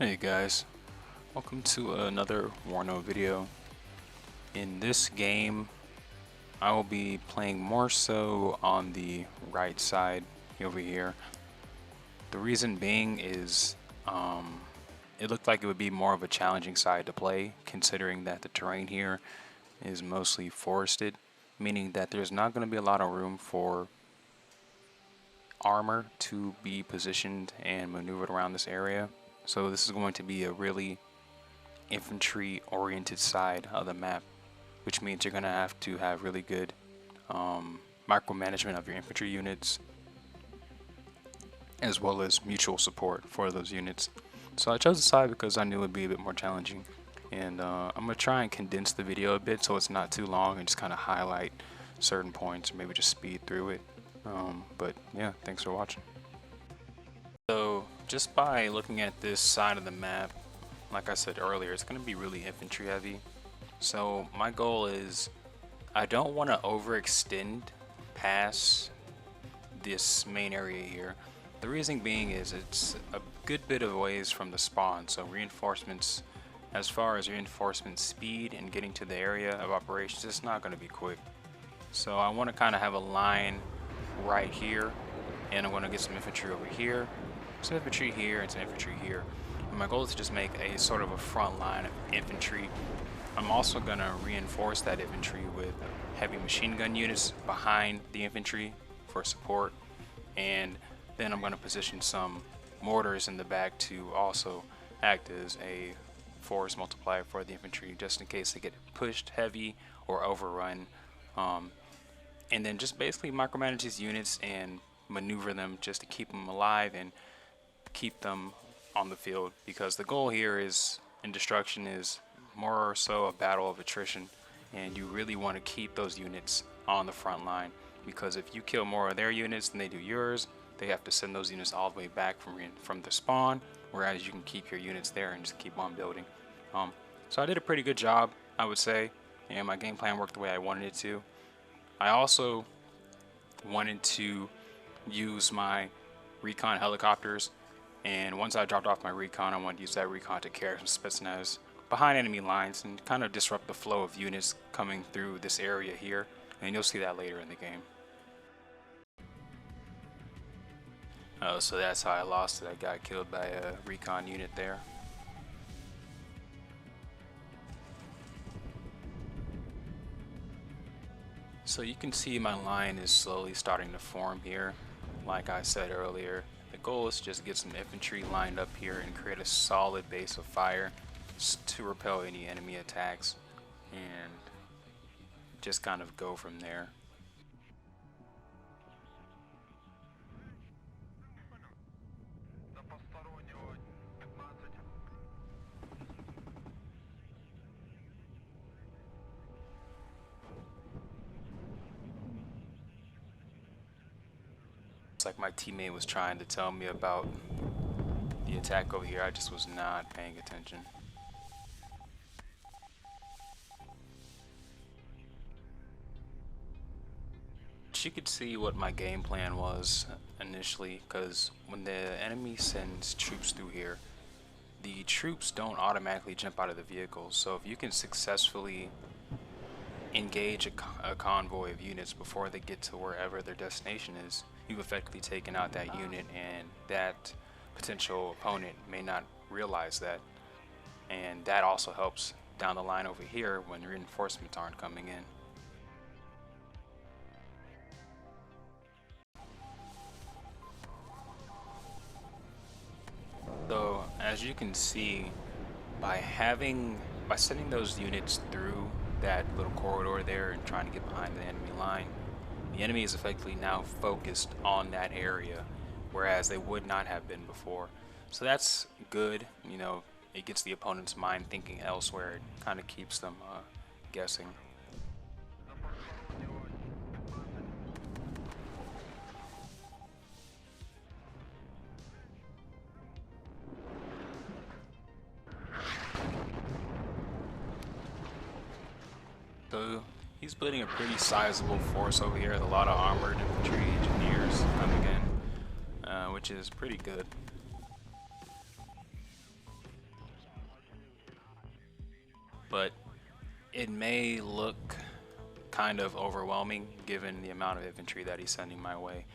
Hey guys, welcome to another WARNO video. In this game, I will be playing more so on the right side over here. The reason being is it looked like it would be more of a challenging side to play, considering that the terrain here is mostly forested, meaning that there's not going to be a lot of room for armor to be positioned and maneuvered around this area. So this is going to be a really infantry oriented side of the map, which means you're going to have really good micromanagement of your infantry units, as well as mutual support for those units. So I chose the side because I knew it would be a bit more challenging, and I'm going to try and condense the video a bit so it's not too long and just kind of highlight certain points, or maybe just speed through it. But yeah, thanks for watching. So just by looking at this side of the map, like I said earlier, it's going to be really infantry heavy. So my goal is I don't want to overextend past this main area here. The reason being is it's a good bit of ways from the spawn, so reinforcements, as far as reinforcement speed and getting to the area of operations, it's not going to be quick. So I want to kind of have a line right here, and I'm going to get some infantry over here, some infantry here, and some infantry here. And my goal is to just make a sort of a front line of infantry. I'm also going to reinforce that infantry with heavy machine gun units behind the infantry for support, and then I'm going to position some mortars in the back to also act as a force multiplier for the infantry, just in case they get pushed heavy or overrun. And then just basically micromanage these units and maneuver them just to keep them alive and keep them on the field, because the goal here is in destruction is more or so a battle of attrition, and you really want to keep those units on the front line, because if you kill more of their units than they do yours, they have to send those units all the way back from the spawn, whereas you can keep your units there and just keep on building. So I did a pretty good job, I would say, and my game plan worked the way I wanted it to. I also wanted to use my recon helicopters, and once I dropped off my recon, I wanted to use that recon to carry some Spetsnaz behind enemy lines and kind of disrupt the flow of units coming through this area here, and you'll see that later in the game. So that's how I lost it. I got killed by a recon unit there. So you can see my line is slowly starting to form here. Like I said earlier, the goal is to just get some infantry lined up here and create a solid base of fire to repel any enemy attacks, and just kind of go from there. It's like my teammate was trying to tell me about the attack over here. I just was not paying attention. But you could see what my game plan was initially, because when the enemy sends troops through here, the troops don't automatically jump out of the vehicles. So if you can successfully engage a convoy of units before they get to wherever their destination is, you've effectively taken out that unit, and that potential opponent may not realize that, and that also helps down the line over here when reinforcements aren't coming in. So as you can see, by sending those units through that little corridor there and trying to get behind the enemy line, the enemy is effectively now focused on that area, whereas they would not have been before. So that's good, you know, it gets the opponent's mind thinking elsewhere. It kind of keeps them guessing. So he's building a pretty sizable force over here with a lot of armored infantry engineers coming in, which is pretty good. but it may look kind of overwhelming given the amount of infantry that he's sending my way.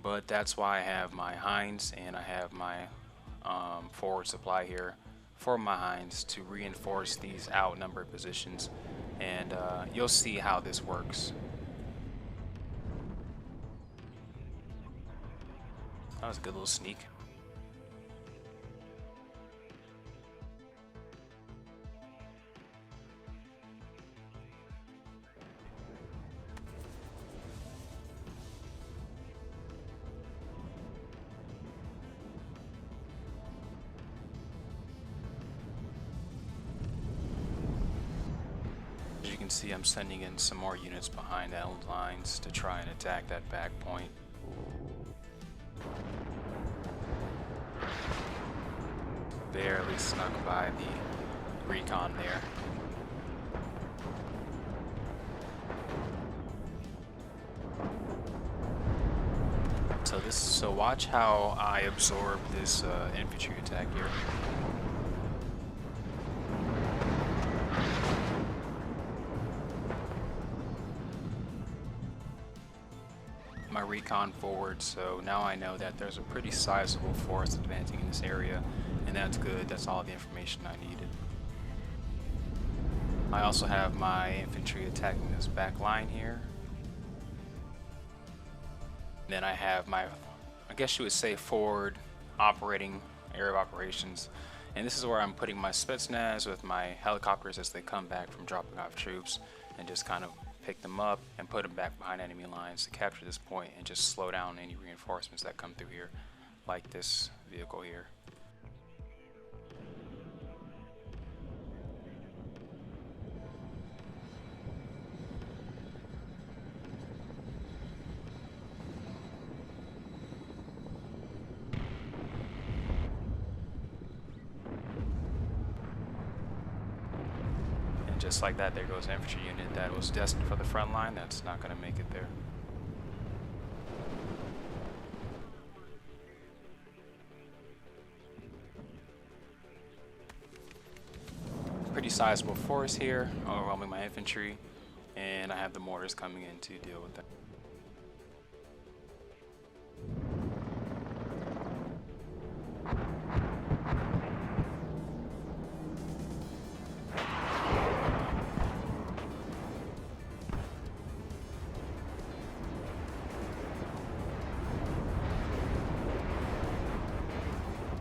But that's why I have my Hinds and I have my forward supply here for my Hinds to reinforce these outnumbered positions, and you'll see how this works. That was a good little sneak. As you can see, I'm sending in some more units behind the lines to try and attack that back point. Barely snuck by the recon there. So watch how I absorb this infantry attack here. My recon forward, so now I know that there's a pretty sizable force advancing in this area, and that's good. That's all the information I needed. I also have my infantry attacking this back line here. Then I have my, I guess you would say, forward operating area of operations, and this is where I'm putting my Spetsnaz with my helicopters as they come back from dropping off troops, and just kind of pick them up and put them back behind enemy lines to capture this point and just slow down any reinforcements that come through here, like this vehicle here. Just like that, there goes an infantry unit that was destined for the front line. That's not going to make it there. Pretty sizable force here, overwhelming my infantry, and I have the mortars coming in to deal with that.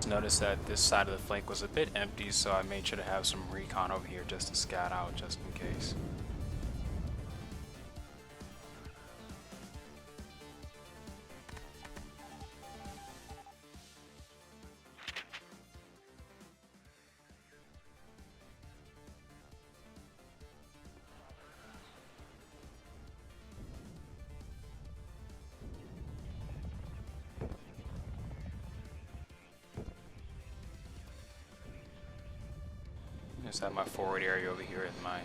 Noticed that this side of the flank was a bit empty, so I made sure to have some recon over here just to scout out just in case. Just have my forward area over here and my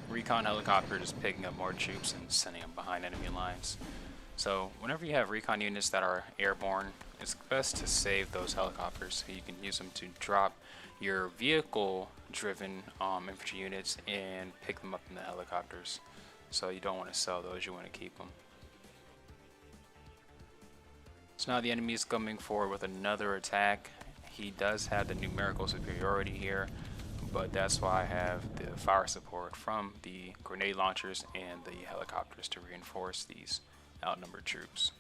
recon helicopter just picking up more troops and sending them behind enemy lines. So whenever you have recon units that are airborne, it's best to save those helicopters so you can use them to drop your vehicle driven infantry units and pick them up in the helicopters. So you don't want to sell those, you want to keep them. So now the enemy is coming forward with another attack. He does have the numerical superiority here, but that's why I have the fire support from the grenade launchers and the helicopters to reinforce these outnumbered troops.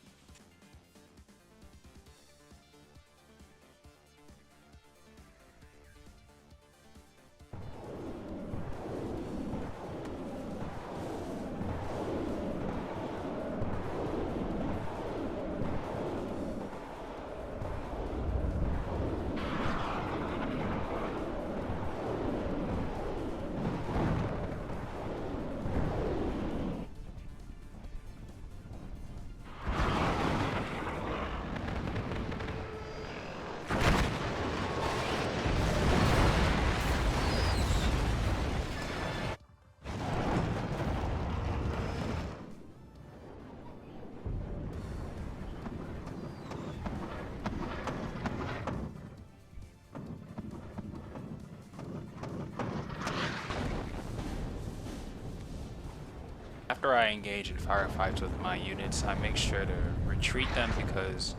whenever I engage in firefights with my units, I make sure to retreat them because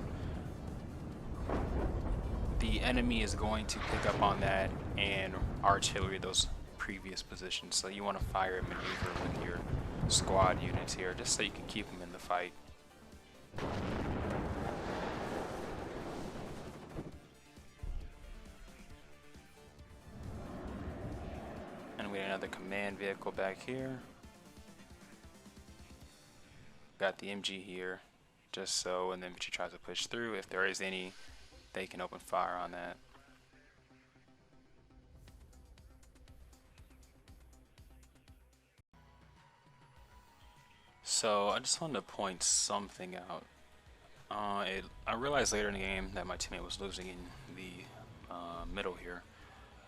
the enemy is going to pick up on that and artillery those previous positions. So you want to fire and maneuver with your squad units here just so you can keep them in the fight. And we have another command vehicle back here. Got the MG here just so, and then if she tries to push through, if there is any, they can open fire on that. So I just wanted to point something out. I realized later in the game that my teammate was losing in the middle here,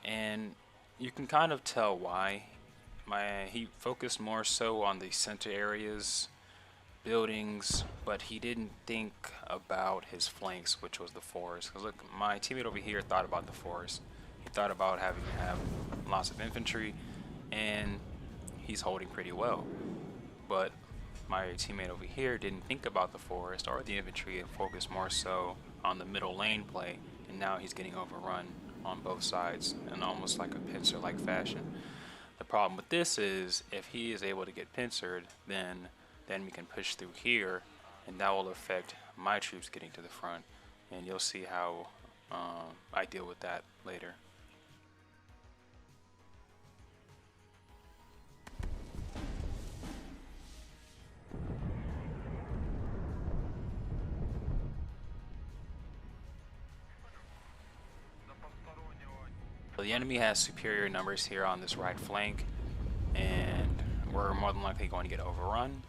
and you can kind of tell why. He focused more so on the center areas, buildings, but he didn't think about his flanks, which was the forest. Because look, my teammate over here thought about the forest. He thought about having to have lots of infantry, and he's holding pretty well. But my teammate over here didn't think about the forest or the infantry and focused more so on the middle lane play, and now he's getting overrun on both sides in almost like a pincer-like fashion. The problem with this is if he is able to get pincered, then we can push through here, and that will affect my troops getting to the front, and you'll see how I deal with that later. So the enemy has superior numbers here on this right flank, and we're more than likely going to get overrun.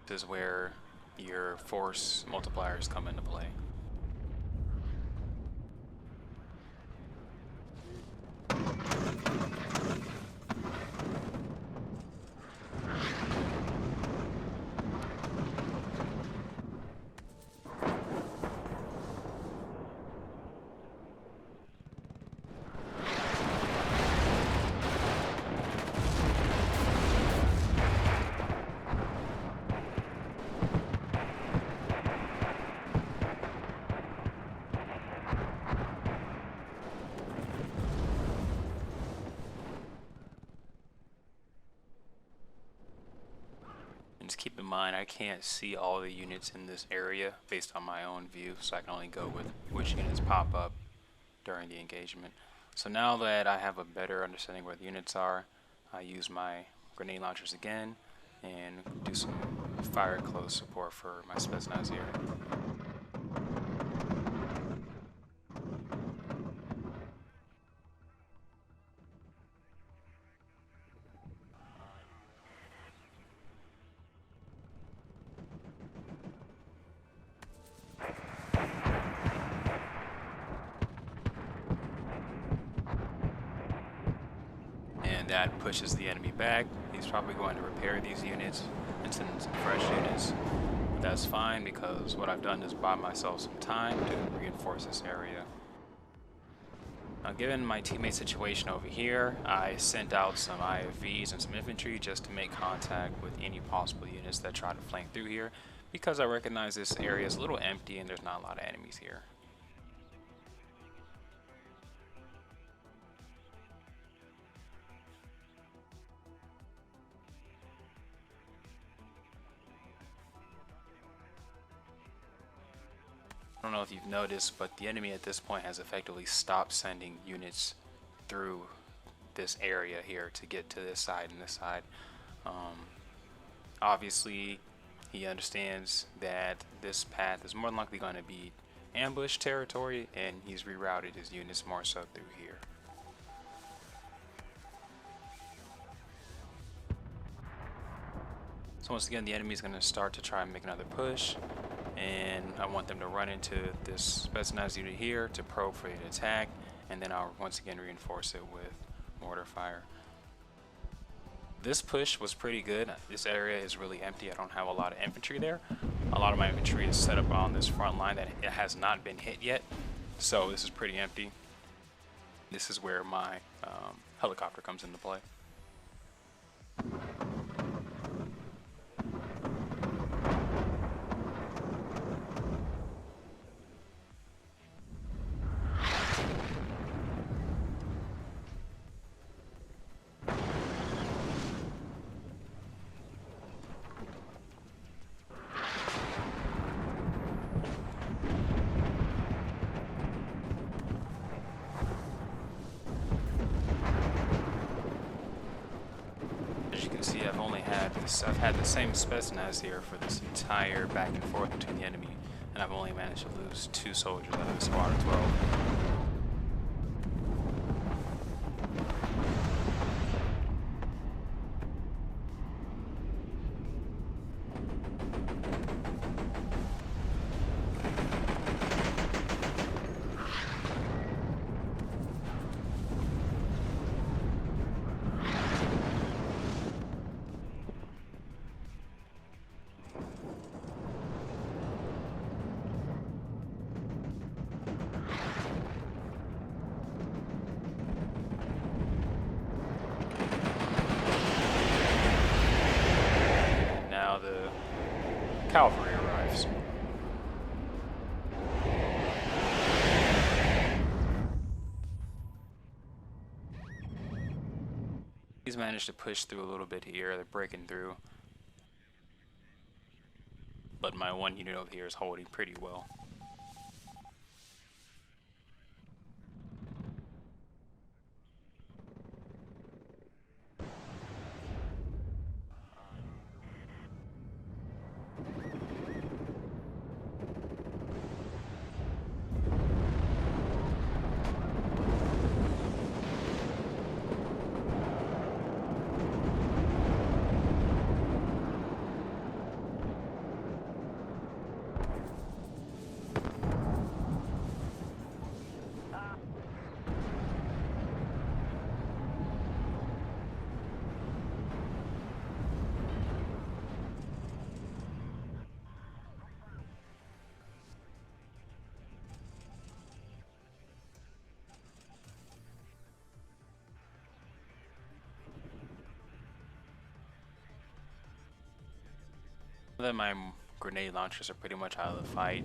This is where your force multipliers come into play. Just keep in mind, I can't see all the units in this area based on my own view, so I can only go with which units pop up during the engagement. So now that I have a better understanding where the units are, I use my grenade launchers again and do some fire close support for my Spetsnaz here. That pushes the enemy back. He's probably going to repair these units and send in some fresh units. But that's fine because what I've done is buy myself some time to reinforce this area. Now, given my teammate situation over here, I sent out some IFVs and some infantry just to make contact with any possible units that try to flank through here, because I recognize this area is a little empty and there's not a lot of enemies here. I don't know if you've noticed, but the enemy at this point has effectively stopped sending units through this area here to get to this side and this side. Obviously, he understands that this path is more than likely going to be ambush territory, and he's rerouted his units more so through here. So once again, the enemy is going to start to try and make another push, and I want them to run into this Spetsnaz unit here to probe for an attack, and then I'll once again reinforce it with mortar fire. This push was pretty good. This area is really empty. I don't have a lot of infantry there. A lot of my infantry is set up on this front line that it has not been hit yet, so this is pretty empty. This is where my helicopter comes into play. As you can see, I've had the same Spetsnaz here for this entire back and forth between the enemy, and I've only managed to lose 2 soldiers out of a squad of 12. Cavalry arrives. He's managed to push through a little bit here. They're breaking through. But my one unit over here is holding pretty well. Now that my grenade launchers are pretty much out of the fight,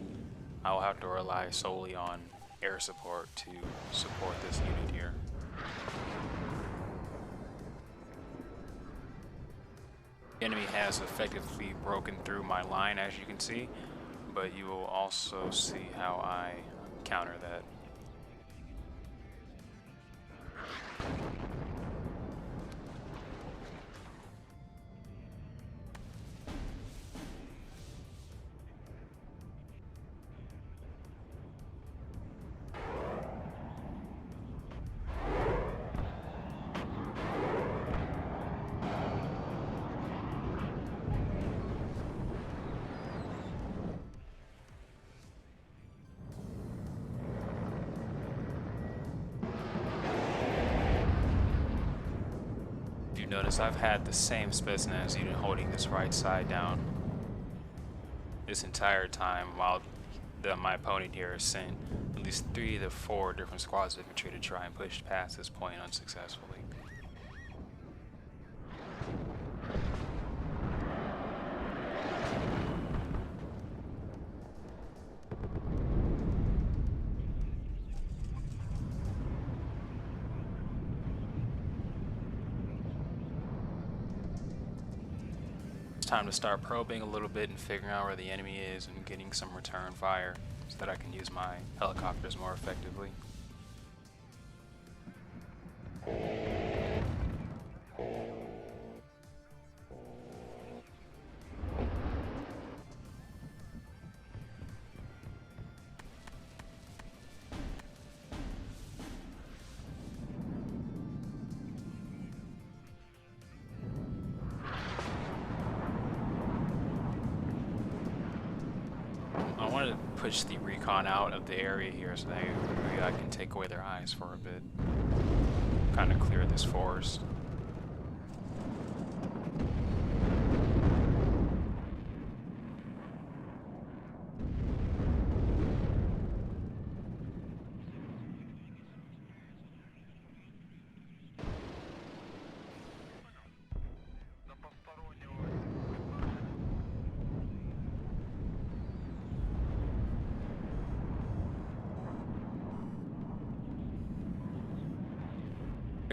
I will have to rely solely on air support to support this unit here. The enemy has effectively broken through my line, as you can see, but you will also see how I counter that. Notice I've had the same Spetsnaz unit holding this right side down this entire time, while my opponent here has sent at least 3 to 4 different squads of infantry to try and push past this point unsuccessfully. Time to start probing a little bit and figuring out where the enemy is and getting some return fire so that I can use my helicopters more effectively. I wanted to push the recon out of the area here so that maybe I can take away their eyes for a bit. Kind of clear this forest.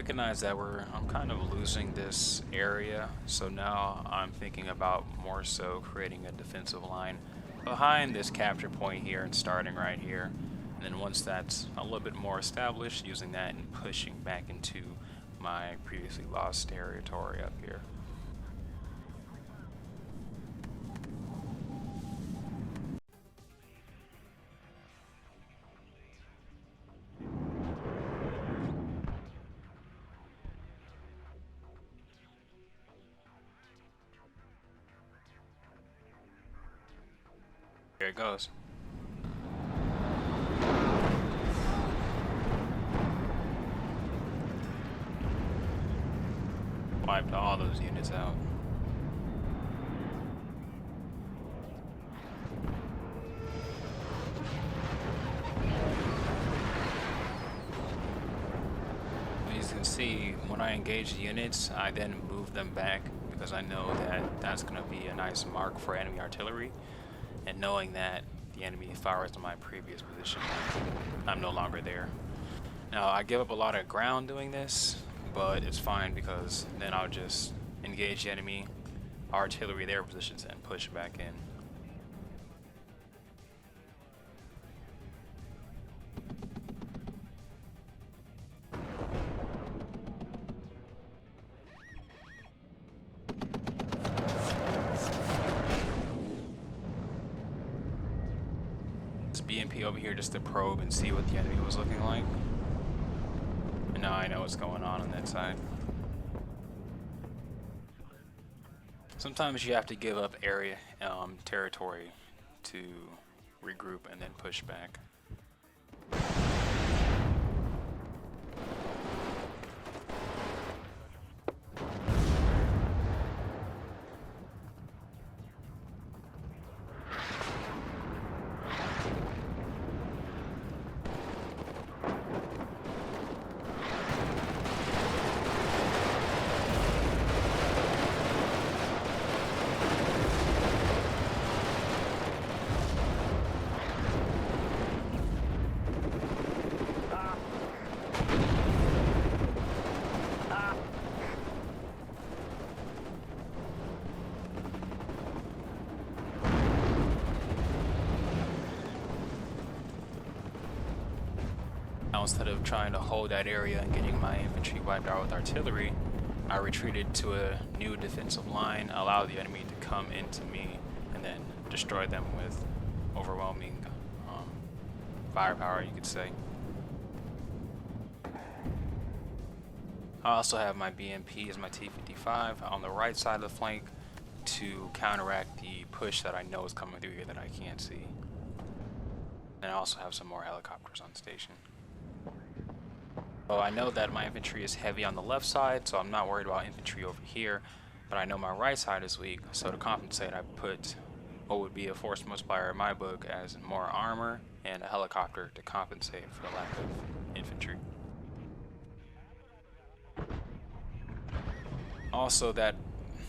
Recognize that I'm kind of losing this area, so now I'm thinking about more so creating a defensive line behind this capture point here and starting right here. And then once that's a little bit more established, using that and pushing back into my previously lost territory up here. Here it goes. Wiped all those units out. As you can see, when I engage the units, I then move them back because I know that that's going to be a nice mark for enemy artillery. And knowing that the enemy fires on my previous position, I'm no longer there. Now, I give up a lot of ground doing this, but it's fine because then I'll just engage the enemy artillery their positions and push back in. BMP over here just to probe and see what the enemy was looking like. And now I know what's going on that side. Sometimes you have to give up area, territory to regroup and then push back. Now, instead of trying to hold that area and getting my infantry wiped out with artillery, I retreated to a new defensive line, allowed the enemy to come into me, and then destroy them with overwhelming firepower, you could say. I also have my BMP as my T-55 on the right side of the flank to counteract the push that I know is coming through here that I can't see. And I also have some more helicopters on station. So I know that my infantry is heavy on the left side, so I'm not worried about infantry over here, but I know my right side is weak, so to compensate I put what would be a force multiplier in my book as more armor and a helicopter to compensate for the lack of infantry. Also, that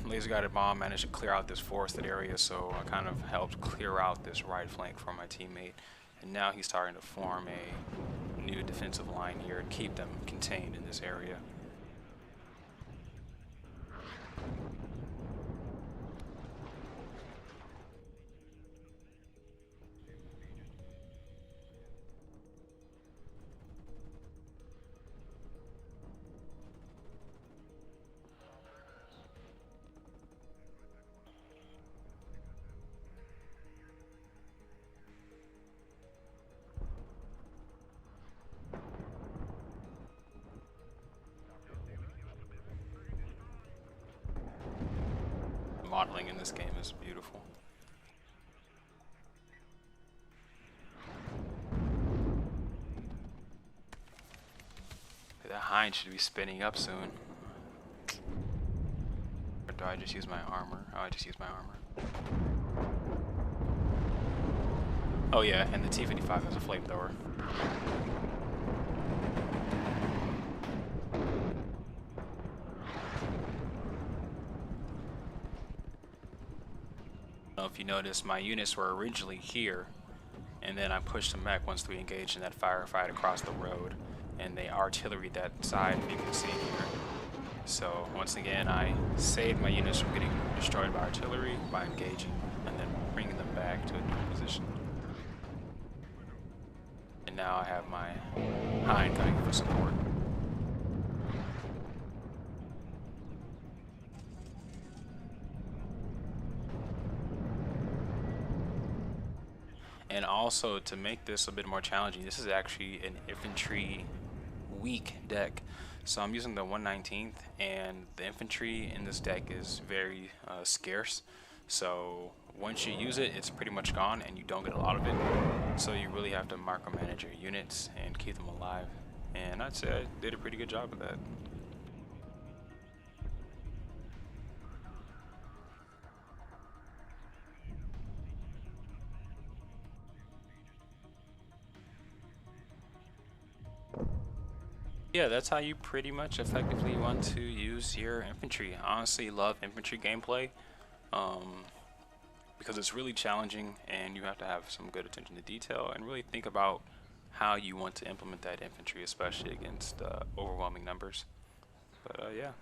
laser guided bomb managed to clear out this forested area, so I kind of helped clear out this right flank for my teammate, and now he's starting to form a new defensive line here and keep them contained in this area. Modeling in this game is beautiful. That hind should be spinning up soon. Or do I just use my armor? Oh, I just use my armor. Oh yeah, and the T-55 has a flamethrower. If you notice, my units were originally here, and then I pushed them back once we engaged in that firefight across the road. and they artillery that side, you can see here. So once again, I saved my units from getting destroyed by artillery by engaging and then bringing them back to a new position. And now I have my hind coming for support. And also, to make this a bit more challenging, this is actually an infantry weak deck. So I'm using the 119th, and the infantry in this deck is very scarce. So once you use it, it's pretty much gone and you don't get a lot of it. So you really have to micromanage your units and keep them alive. And I'd say I did a pretty good job of that. Yeah, that's how you pretty much effectively want to use your infantry. I honestly love infantry gameplay because it's really challenging and you have to have some good attention to detail and really think about how you want to implement that infantry, especially against overwhelming numbers. But yeah.